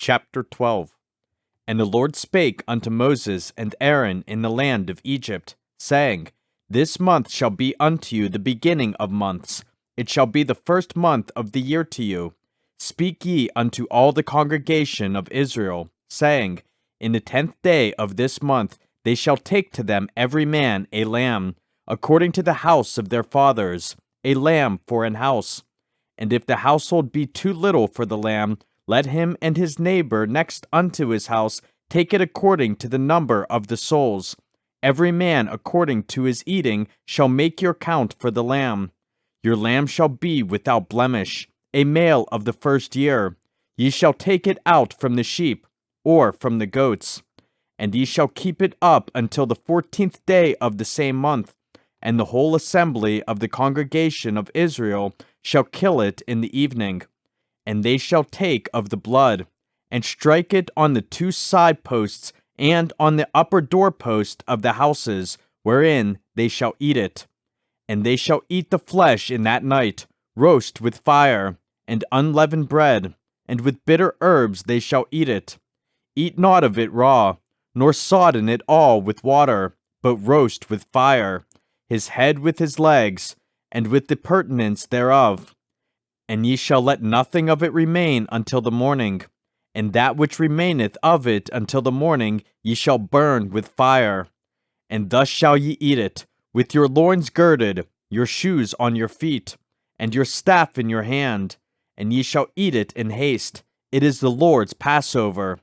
Chapter 12. And the Lord spake unto Moses and Aaron in the land of Egypt, saying, This month shall be unto you the beginning of months. It shall be the first month of the year to you. Speak ye unto all the congregation of Israel, saying, In the 10th day of this month they shall take to them every man a lamb, according to the house of their fathers, a lamb for an house. And if the household be too little for the lamb, let him and his neighbor next unto his house take it according to the number of the souls. Every man according to his eating shall make your count for the lamb. Your lamb shall be without blemish, a male of the first year. Ye shall take it out from the sheep, or from the goats. And ye shall keep it up until the 14th day of the same month. And the whole assembly of the congregation of Israel shall kill it in the evening. And they shall take of the blood, and strike it on the two side posts and on the upper doorpost of the houses, wherein they shall eat it. And they shall eat the flesh in that night, roast with fire, and unleavened bread, and with bitter herbs they shall eat it. Eat not of it raw, nor sodden it all with water, but roast with fire, his head with his legs, and with the purtenance thereof. And ye shall let nothing of it remain until the morning, and that which remaineth of it until the morning ye shall burn with fire. And thus shall ye eat it, with your loins girded, your shoes on your feet, and your staff in your hand, and ye shall eat it in haste. It is the Lord's Passover.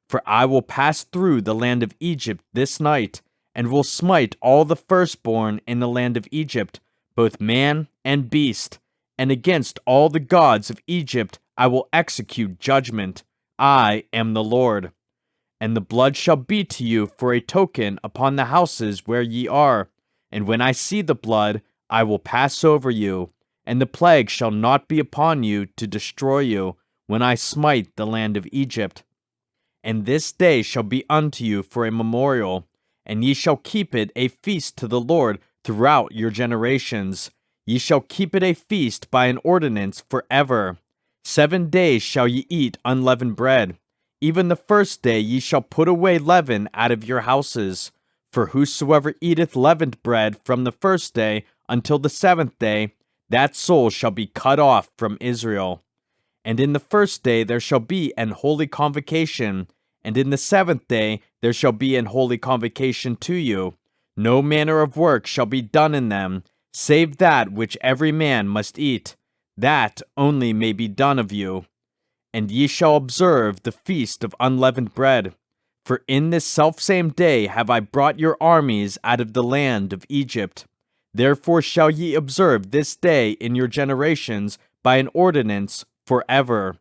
For I will pass through the land of Egypt this night, and will smite all the firstborn in the land of Egypt, both man and beast. And against all the gods of Egypt I will execute judgment. I am the Lord. And the blood shall be to you for a token upon the houses where ye are. And when I see the blood, I will pass over you, and the plague shall not be upon you to destroy you, when I smite the land of Egypt. And this day shall be unto you for a memorial, and ye shall keep it a feast to the Lord throughout your generations. Ye shall keep it a feast by an ordinance forever. 7 days shall ye eat unleavened bread. Even the first day ye shall put away leaven out of your houses. For whosoever eateth leavened bread from the first day until the 7th day, that soul shall be cut off from Israel. And in the first day there shall be an holy convocation, and in the 7th day there shall be an holy convocation to you. No manner of work shall be done in them, save that which every man must eat, that only may be done of you. And ye shall observe the feast of unleavened bread. For in this selfsame day have I brought your armies out of the land of Egypt. Therefore shall ye observe this day in your generations by an ordinance forever.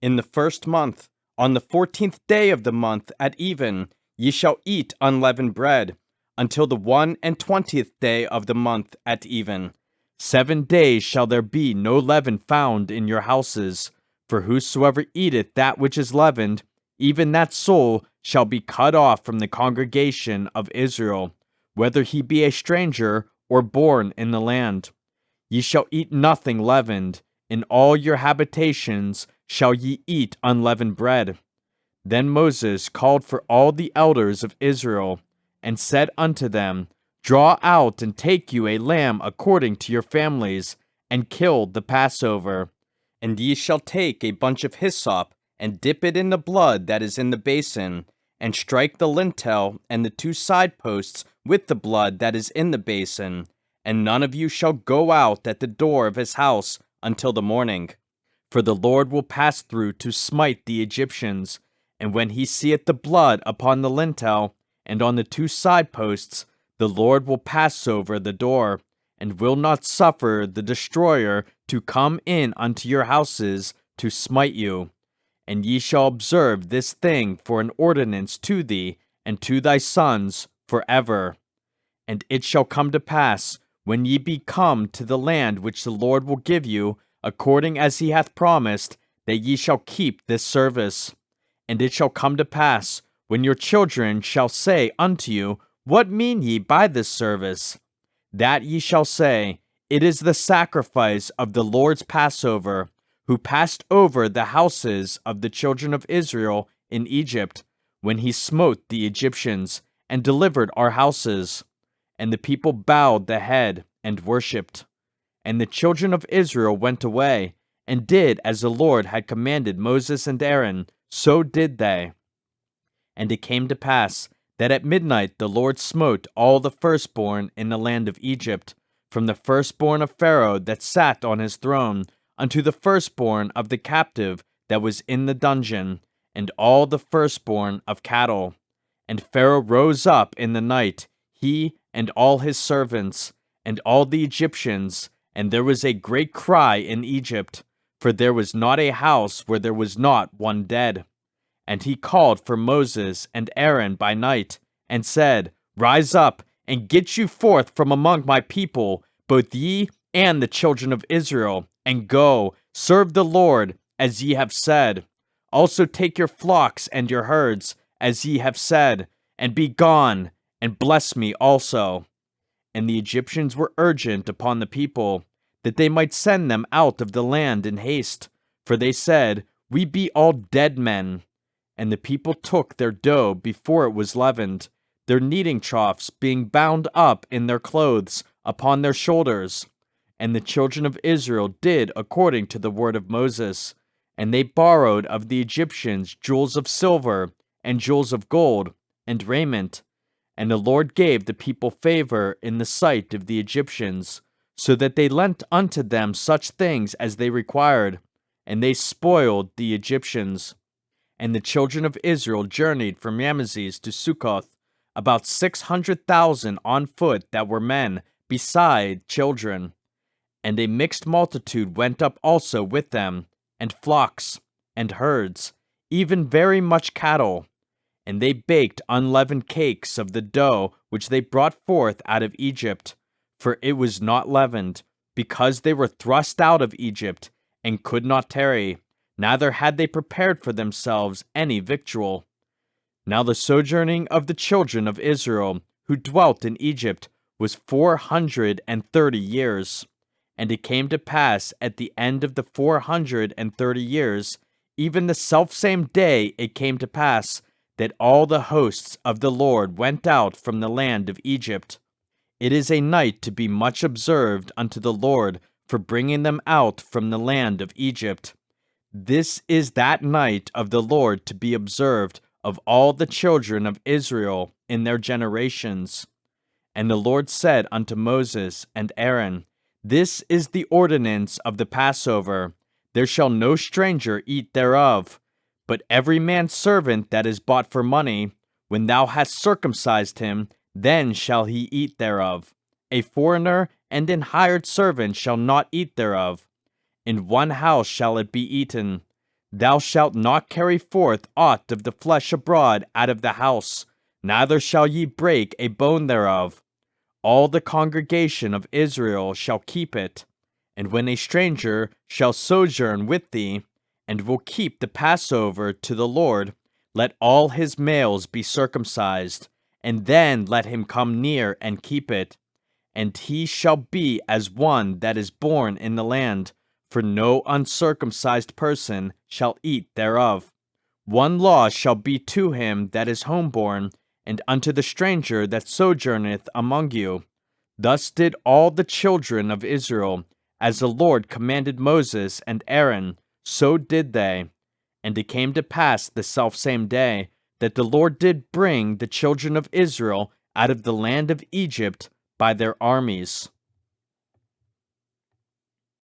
In the first month, on the 14th day of the month at even, ye shall eat unleavened bread, until the 21st day of the month at even. 7 days shall there be no leaven found in your houses. For whosoever eateth that which is leavened, even that soul shall be cut off from the congregation of Israel, whether he be a stranger or born in the land. Ye shall eat nothing leavened. In all your habitations shall ye eat unleavened bread. Then Moses called for all the elders of Israel, and said unto them, Draw out and take you a lamb according to your families, and kill the Passover. And ye shall take a bunch of hyssop, and dip it in the blood that is in the basin, and strike the lintel and the two side posts with the blood that is in the basin. And none of you shall go out at the door of his house until the morning. For the Lord will pass through to smite the Egyptians. And when he seeth the blood upon the lintel, and on the two side posts, the Lord will pass over the door, and will not suffer the destroyer to come in unto your houses to smite you. And ye shall observe this thing for an ordinance to thee and to thy sons forever. And it shall come to pass, when ye be come to the land which the Lord will give you, according as he hath promised, that ye shall keep this service. And it shall come to pass, when your children shall say unto you, What mean ye by this service? That ye shall say, It is the sacrifice of the Lord's Passover, who passed over the houses of the children of Israel in Egypt, when he smote the Egyptians, and delivered our houses. And the people bowed the head and worshipped. And the children of Israel went away, and did as the Lord had commanded Moses and Aaron, so did they. And it came to pass that at midnight the Lord smote all the firstborn in the land of Egypt, from the firstborn of Pharaoh that sat on his throne, unto the firstborn of the captive that was in the dungeon, and all the firstborn of cattle. And Pharaoh rose up in the night, he and all his servants, and all the Egyptians, and there was a great cry in Egypt, for there was not a house where there was not one dead. And he called for Moses and Aaron by night, and said, Rise up, and get you forth from among my people, both ye and the children of Israel, and go, serve the Lord, as ye have said. Also take your flocks and your herds, as ye have said, and be gone, and bless me also. And the Egyptians were urgent upon the people, that they might send them out of the land in haste. For they said, We be all dead men. And the people took their dough before it was leavened, their kneading troughs being bound up in their clothes upon their shoulders. And the children of Israel did according to the word of Moses. And they borrowed of the Egyptians jewels of silver, and jewels of gold, and raiment. And the Lord gave the people favor in the sight of the Egyptians, so that they lent unto them such things as they required, and they spoiled the Egyptians. And the children of Israel journeyed from Ramesses to Succoth, about 600,000 on foot that were men, beside children. And a mixed multitude went up also with them, and flocks, and herds, even very much cattle. And they baked unleavened cakes of the dough which they brought forth out of Egypt, for it was not leavened, because they were thrust out of Egypt, and could not tarry, neither had they prepared for themselves any victual. Now the sojourning of the children of Israel, who dwelt in Egypt, was 430 years. And it came to pass at the end of the 430 years, even the selfsame day it came to pass, that all the hosts of the Lord went out from the land of Egypt. It is a night to be much observed unto the Lord for bringing them out from the land of Egypt. This is that night of the Lord to be observed of all the children of Israel in their generations. And the Lord said unto Moses and Aaron, This is the ordinance of the Passover. There shall no stranger eat thereof, but every man's servant that is bought for money, when thou hast circumcised him, then shall he eat thereof. A foreigner and an hired servant shall not eat thereof. In one house shall it be eaten. Thou shalt not carry forth aught of the flesh abroad out of the house, neither shall ye break a bone thereof. All the congregation of Israel shall keep it. And when a stranger shall sojourn with thee, and will keep the Passover to the Lord, let all his males be circumcised, and then let him come near and keep it. And he shall be as one that is born in the land, for no uncircumcised person shall eat thereof. One law shall be to him that is homeborn, and unto the stranger that sojourneth among you. Thus did all the children of Israel, as the Lord commanded Moses and Aaron, so did they. And it came to pass the selfsame day, that the Lord did bring the children of Israel out of the land of Egypt by their armies.